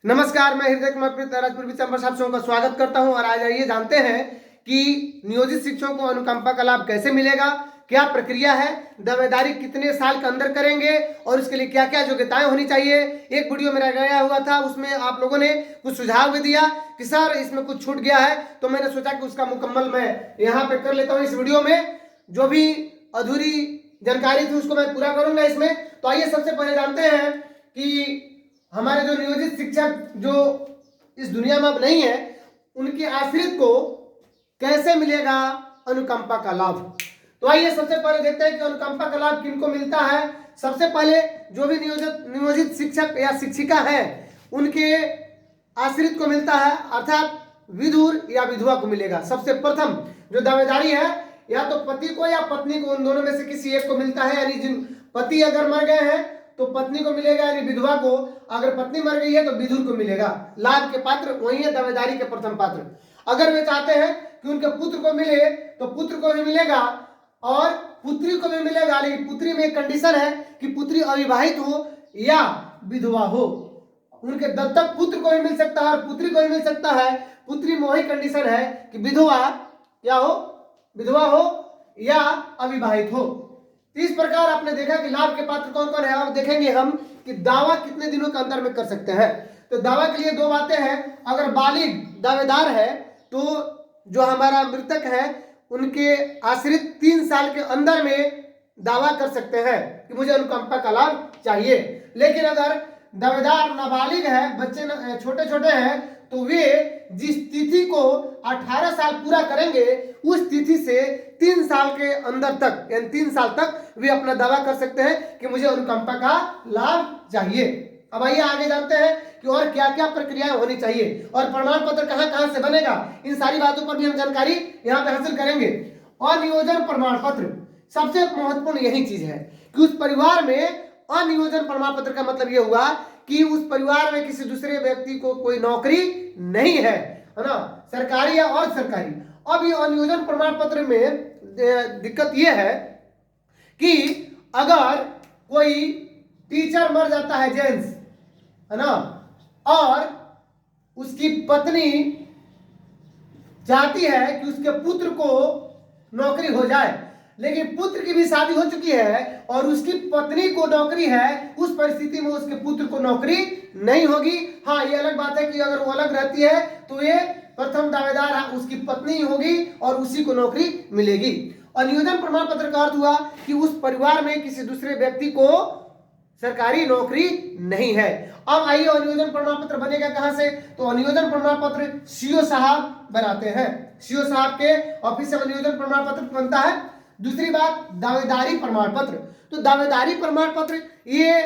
नमस्कार, मैं हृदय कुमार राजपूत चंबर साहब का स्वागत करता हूं। और आज आइए जानते हैं कि नियोजित शिक्षकों को अनुकंपा का लाभ कैसे मिलेगा, क्या प्रक्रिया है, दावेदारी कितने साल के अंदर करेंगे और उसके लिए क्या क्या योग्यताएं होनी चाहिए। एक वीडियो मेरा गया हुआ था, उसमें आप लोगों ने कुछ सुझाव भी दिया कि सर इसमें कुछ छूट गया है, तो मैंने सोचा कि उसका मुकम्मल मैं यहाँ पे कर लेता हूँ। इस वीडियो में जो भी अधूरी जानकारी थी उसको मैं पूरा करूंगा इसमें। तो आइए सबसे पहले जानते हैं कि हमारे जो नियोजित शिक्षक जो इस दुनिया में अब नहीं है, उनके आश्रित को कैसे मिलेगा अनुकंपा का लाभ। तो आइए सबसे पहले देखते हैं कि अनुकंपा का लाभ किनको मिलता है। सबसे पहले जो भी नियोजित शिक्षक या शिक्षिका है उनके आश्रित को मिलता है, अर्थात विधुर या विधवा को मिलेगा। सबसे प्रथम जो दावेदारी है या तो पति को या पत्नी को, उन दोनों में से किसी एक को मिलता है। यानी जिन पति अगर मर गए हैं तो पत्नी को मिलेगा, यानी विधवा को। अगर पत्नी मर गई है तो विधुर को मिलेगा। लाभ के पात्र वही है दावेदारी के प्रथम पात्र। अगर वे चाहते हैं कि उनके पुत्र को मिले तो पुत्र को भी मिलेगा और पुत्री को भी मिलेगा, लेकिन पुत्री में एक कंडीशन है कि पुत्री अविवाहित हो या विधवा हो। उनके दत्तक पुत्र को भी मिल सकता है और पुत्री को भी मिल सकता है। पुत्री में वही कंडीशन है कि विधवा क्या हो, विधवा हो या अविवाहित हो। इस प्रकार आपने देखा कि लाभ के पात्र कौन कौन है। अब देखेंगे हम कि दावा कितने दिनों के अंदर में कर सकते हैं। तो दावा के लिए दो बातें हैं। अगर बालिग दावेदार है तो जो हमारा मृतक है उनके आश्रित 3 साल के अंदर में दावा कर सकते हैं कि मुझे अनुकंपा का लाभ चाहिए। लेकिन अगर दावेदार नाबालिग है, बच्चे छोटे छोटे हैं, तो वे जिस तिथि को 18 साल पूरा करेंगे उस तिथि से 3 साल के अंदर तक, यानी 3 साल तक वे अपना दावा कर सकते हैं कि मुझे अनुकंपा का लाभ चाहिए। अब आइए आगे जानते हैं कि और क्या क्या प्रक्रियाएं होनी चाहिए और प्रमाण पत्र कहां कहां से बनेगा। इन सारी बातों पर भी हम जानकारी यहां पे हासिल करेंगे। और नियोजन प्रमाण पत्र सबसे महत्वपूर्ण यही चीज है कि उस परिवार में अनियोजन प्रमाण पत्र का मतलब यह हुआ कि उस परिवार में किसी दूसरे व्यक्ति को कोई नौकरी नहीं है ना, सरकारी या और सरकारी। अब ये अनियोजन प्रमाण पत्र में दिक्कत यह है कि अगर कोई टीचर मर जाता है, जेंट्स है ना, और उसकी पत्नी चाहती है कि उसके पुत्र को नौकरी हो जाए, लेकिन पुत्र की भी शादी हो चुकी है और उसकी पत्नी को नौकरी है, उस परिस्थिति में उसके पुत्र को नौकरी नहीं होगी। हाँ, ये अलग बात है कि अगर वो अलग रहती है तो ये प्रथम दावेदार उसकी पत्नी होगी और उसी को नौकरी मिलेगी। और नियोजन प्रमाण पत्र का अर्थ हुआ कि उस परिवार में किसी दूसरे व्यक्ति को सरकारी नौकरी नहीं है। अब आइए अनुयोजन प्रमाण पत्र बनेगा कहां से। तो अनुयोजन प्रमाण पत्र सीओ साहब बनाते हैं। सीओ साहब के ऑफिस से अनुयोजन प्रमाण पत्र बनता है। दूसरी बात, दावेदारी प्रमाण पत्र। तो दावेदारी प्रमाण पत्र ये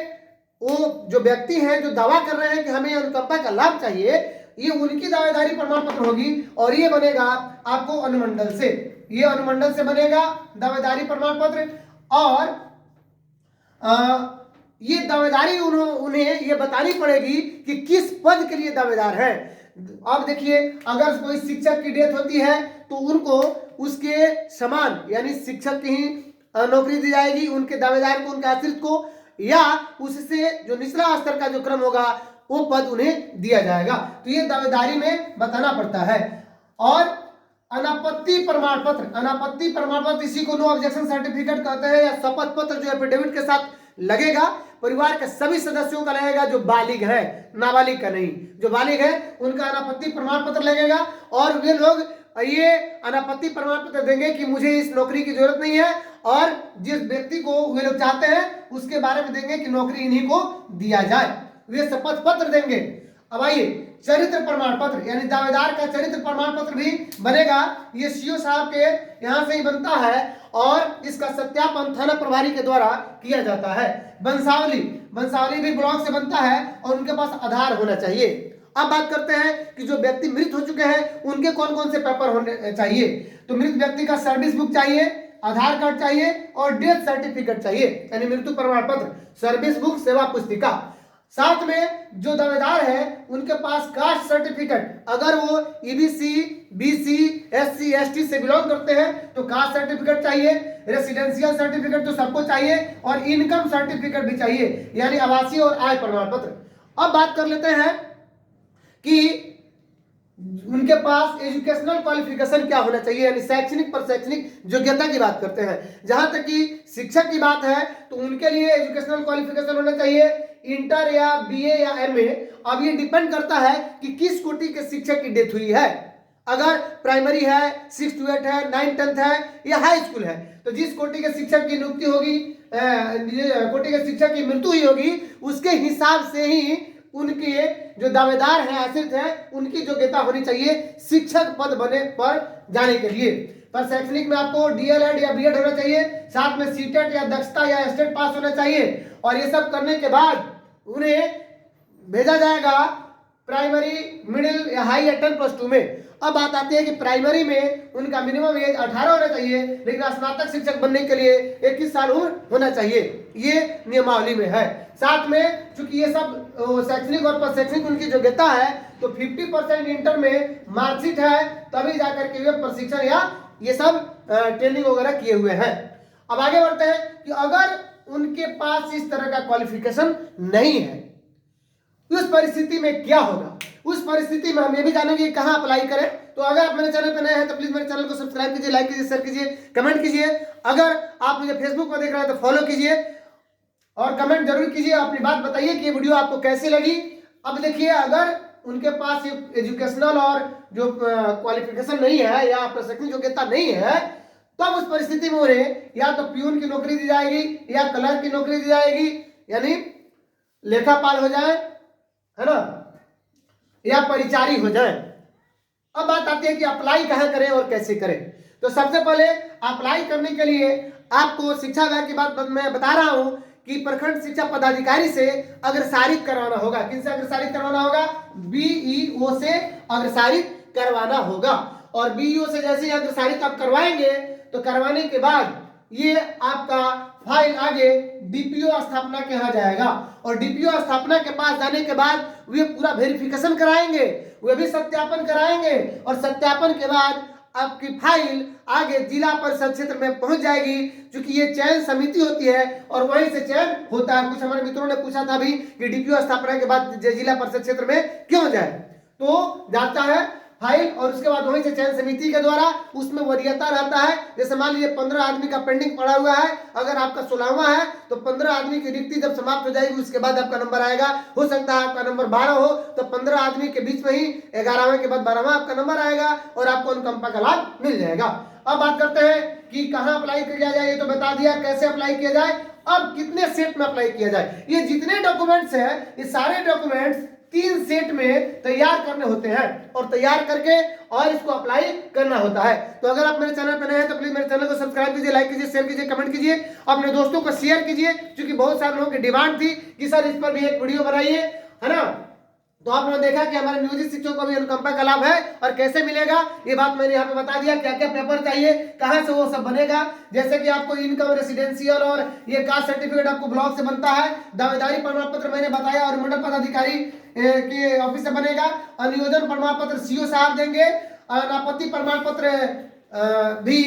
वो जो व्यक्ति हैं जो दावा कर रहे हैं कि हमें अनुकंपा का लाभ चाहिए, ये उनकी दावेदारी प्रमाण पत्र होगी और ये बनेगा आपको अनुमंडल से। ये अनुमंडल से बनेगा दावेदारी प्रमाण पत्र। और ये दावेदारी उन्हें ये बतानी पड़ेगी कि किस पद के लिए दावेदार है। अब देखिए, अगर कोई शिक्षक की डेथ होती है तो उनको उसके समान यानी शिक्षक की ही नौकरी दी जाएगी, उनके दावेदार को, उनके आश्रित को, या उससे जो निचला स्तर का जो क्रम होगा वो पद उन्हें दिया जाएगा। तो ये दावेदारी में बताना पड़ता है। और अनापत्ति प्रमाण पत्र, अनापत्ति प्रमाण पत्र इसी को नो ऑब्जेक्शन सर्टिफिकेट कहते हैं, या शपथ पत्र जो एफिडेविट के साथ लगेगा, परिवार के सभी सदस्यों का लगेगा, जो बालिग है, नाबालिग का नहीं। जो बालिग है उनका अनापत्ति प्रमाण पत्र लगेगा और वे लोग ये अनापत्ति प्रमाण पत्र देंगे कि मुझे इस नौकरी की जरूरत नहीं है, और जिस व्यक्ति को वे लोग चाहते हैं उसके बारे में देंगे कि नौकरी इन्हीं को दिया जाए। वे शपथ पत्र देंगे। अब आइए चरित्र प्रमाण पत्र, यानी दावेदार का चरित्र प्रमाण पत्र भी बनेगा। ये सीओ साहब के यहां से ही बनता है और इसका सत्यापन थाना प्रभारी के द्वारा किया जाता है। वंशावली, वंशावली भी ब्लॉक से बनता है और उनके पास आधार होना चाहिए। अब बात करते हैं कि जो व्यक्ति मृत हो चुके हैं उनके कौन कौन से पेपर होने चाहिए। तो मृत व्यक्ति का सर्विस बुक चाहिए, आधार कार्ड चाहिए और डेथ सर्टिफिकेट चाहिए, यानी मृत्यु प्रमाण पत्र, सर्विस बुक, सेवा पुस्तिका। साथ में जो दावेदार है उनके पास कास्ट सर्टिफिकेट, अगर वो ईबीसी, बीसी, एससी, एसटी से बिलोंग करते हैं तो कास्ट सर्टिफिकेट चाहिए, रेसिडेंशियल सर्टिफिकेट तो सबको चाहिए और इनकम सर्टिफिकेट भी चाहिए, यानी आवासीय और आय प्रमाण पत्र। अब बात कर लेते हैं कि उनके पास एजुकेशनल क्वालिफिकेशन क्या होना चाहिए, यानी शैक्षणिक पर शैक्षणिक योग्यता की बात करते हैं। जहां तक कि शिक्षक की बात है तो उनके लिए एजुकेशनल क्वालिफिकेशन होना चाहिए इंटर या बीए या एमए। अब ये डिपेंड करता है कि किस कोटि के शिक्षक की डेथ हुई है। अगर प्राइमरी है, 6 to 8 है, 9 10th है या हाई स्कूल है, तो जिस कोटि के शिक्षक की नियुक्ति होगी, कोटि के शिक्षक की मृत्यु हुई होगी, उसके हिसाब से ही उनके जो दावेदार हैं, आश्रित हैं, उनकी योग्यता होनी चाहिए शिक्षक पद बने पर जाने के लिए। पर शैक्षणिक में आपको डीएलएड या बीएड होना चाहिए, साथ में सीटेट या दक्षता या स्टेट पास होना चाहिए। और ये सब करने के बाद उन्हें भेजा जाएगा प्राइमरी, मिडिल या हाई या 10+2 में। अब बात आती है कि प्राइमरी में उनका मिनिमम एज 18 होना चाहिए, लेकिन स्नातक शिक्षक बनने के लिए 21 साल उम्र होना चाहिए, ये नियमावली में है। साथ में चूंकि ये सब शैक्षणिक और प्रशैक्षणिक उनकी योग्यता है, तो 50% इंटर में मार्कशीट है, तभी जाकर के वे प्रशिक्षण या ये सब ट्रेनिंग वगैरह किए हुए हैं। अब आगे बढ़ते हैं कि अगर उनके पास इस तरह का क्वालिफिकेशन नहीं है, उस परिस्थिति में क्या होगा। उस परिस्थिति में हम ये भी जानेंगे कि कहां अप्लाई करें। तो अगर आप मेरे चैनल पर नए हैं तो प्लीज मेरे चैनल को सब्सक्राइब कीजिए, लाइक कीजिए, शेयर कीजिए, कमेंट कीजिए। अगर आप मुझे फेसबुक पर देख रहे हैं तो फॉलो कीजिए और कमेंट जरूर कीजिए, अपनी बात बताइए कि ये वीडियो आपको कैसी लगी। अब देखिए, अगर उनके पास एजुकेशनल और जो क्वालिफिकेशन नहीं है या प्रशिक्षण योग्यता नहीं है, तब उस परिस्थिति में उन्हें या तो प्यून की नौकरी दी जाएगी या क्लर्क की नौकरी दी जाएगी, यानी लेखापाल हो जाए, है ना, या परिचारी हो जाए। अब बात आती है कि अप्लाई कहां करें और कैसे करें। तो सबसे पहले अप्लाई करने के लिए आपको शिक्षा विभाग की बात मैं बता रहा हूं कि प्रखंड शिक्षा पदाधिकारी से अग्रसारित करवाना होगा। किनसे अग्रसारित करवाना होगा? बीईओ से अग्रसारित करवाना होगा। और बीईओ से जैसे ही अग्रसारित आप करवाएंगे तो करवाने के बाद ये आपका फाइल आगे डीपीओ स्थापना के यहाँ जाएगा, और डीपीओ स्थापना के पास जाने के बाद वे पूरा वेरिफिकेशन कराएंगे, वे भी सत्यापन कराएंगे, और सत्यापन के बाद आपकी फाइल आगे जिला परिषद क्षेत्र में पहुंच जाएगी। क्योंकि ये चयन समिति होती है और वहीं से चयन होता है। कुछ हमारे मित्रों ने पूछा था अभी कि डीपीओ स्थापना के बाद जिला परिषद क्षेत्र में क्यों जाए, तो जाता है फाइल और उसके बाद वहीं से चयन समिति के द्वारा उसमें वरीयता रहता है। जैसे मान लीजिए 15 आदमी का पेंडिंग पड़ा हुआ है, अगर आपका 16वां है तो 15 आदमी की रिक्ति जब समाप्त हो जाएगी उसके बाद आपका नंबर आएगा। हो सकता है आपका नंबर 12 हो तो 15 आदमी के बीच में ही 11वें के बाद 12वां आपका नंबर आएगा और आपको अनुकंपा का लाभ मिल जाएगा। अब बात करते हैं कि कहाँ अप्लाई किया जाए, ये तो बता दिया कैसे अप्लाई किया जाए। अब कितने सेट में अप्लाई किया जाए, ये जितने डॉक्यूमेंट्स है ये सारे डॉक्यूमेंट्स 3 सेट में तैयार करने होते हैं और तैयार करके और इसको अप्लाई करना होता है। तो अगर आप मेरे चैनल पर नए हैं तो प्लीज मेरे चैनल को सब्सक्राइब कीजिए, लाइक कीजिए, शेयर कीजिए, कमेंट कीजिए, अपने दोस्तों को शेयर कीजिए, क्योंकि बहुत सारे लोगों की डिमांड थी कि सर इस पर भी एक वीडियो बनाइए, है ना। तो आपने देखा कि हमारे नियोजित शिक्षकों को भी अनुकंपा का लाभ है और कैसे मिलेगा, ये बात मैंने यहाँ पे बता दिया। क्या क्या पेपर चाहिए, कहाँ से वो सब बनेगा, जैसे कि आपको इनकम, रेसिडेंशियल और ये कास्ट सर्टिफिकेट आपको ब्लॉक से बनता है। दावेदारी प्रमाण पत्र मैंने बताया और मंडल पदाधिकारी के ऑफिस से बनेगा। अनुयोजन प्रमाण पत्र सीओ साहब देंगे। अनापत्ति प्रमाण पत्र भी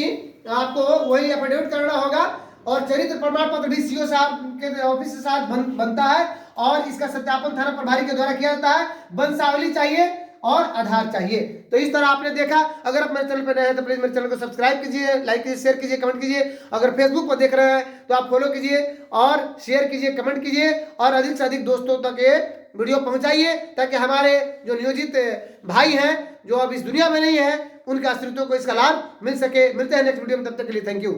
आपको वही एफिडेविट करना होगा और चरित्र प्रमाण पत्र भी सीओ साहब के ऑफिस के साथ बनता है और इसका सत्यापन थाना प्रभारी के द्वारा किया जाता है। वंशावली चाहिए और आधार चाहिए। तो इस तरह आपने देखा। अगर आप मेरे चैनल पर नए हैं तो प्लीज मेरे चैनल को सब्सक्राइब कीजिए, लाइक कीजिए, शेयर कीजिए, कमेंट कीजिए। अगर फेसबुक पर देख रहे हैं तो आप फॉलो कीजिए और शेयर कीजिए, कमेंट कीजिए और अधिक से अधिक दोस्तों तक ये वीडियो पहुंचाइए, ताकि हमारे जो नियोजित भाई हैं जो अब इस दुनिया में नहीं है उनके अस्तित्व को इसका लाभ मिल सके। मिलते हैं नेक्स्ट वीडियो में, तब तक के लिए थैंक यू।